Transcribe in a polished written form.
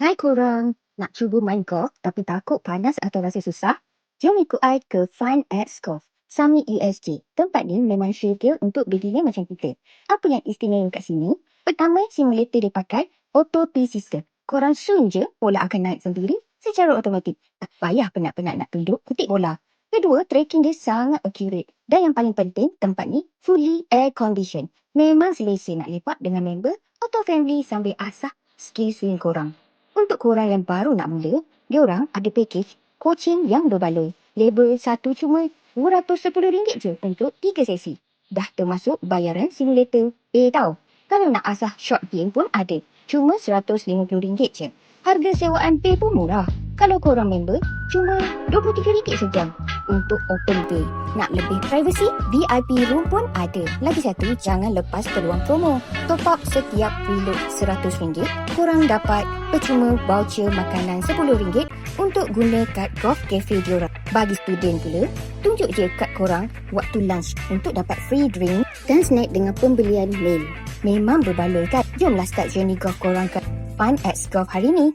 Hai korang, nak cuba main golf tapi takut panas atau rasa susah? Jom ikut I ke Fun X Golf Summit USJ. Tempat ni memang schedule untuk beginner macam kita. Apa yang istimewa kat sini? Pertama, simulator dia pakai auto tee system. Korang swing je, bola akan naik sendiri secara automatik. Tak payah penat-penat nak tunduk ketik bola. Kedua, tracking dia sangat accurate. Dan yang paling penting, tempat ni fully air condition. Memang selesa nak lepak dengan member auto friendly sambil asah skill swing korang. Untuk korang yang baru nak mula, diorang ada package coaching yang berbaloi. Level 1 cuma RM210 je untuk 3 sesi. Dah termasuk bayaran simulator A tau. Kalau nak asah short game pun ada. Cuma RM150 je. Harga sewaan pay pun murah. Kalau korang member, cuma RM23 sejam untuk open day. Nak lebih privacy, VIP room pun ada. Lagi satu, jangan lepas peluang promo. Top up setiap reload RM100, korang dapat percuma voucher makanan RM10 untuk guna kad golf cafe diorang. Bagi student pula, tunjuk je kad korang waktu lunch untuk dapat free drink dan snack dengan pembelian meal. Memang berbaloi kan? Jomlah start journey golf korang kat Fun X Golf hari ni.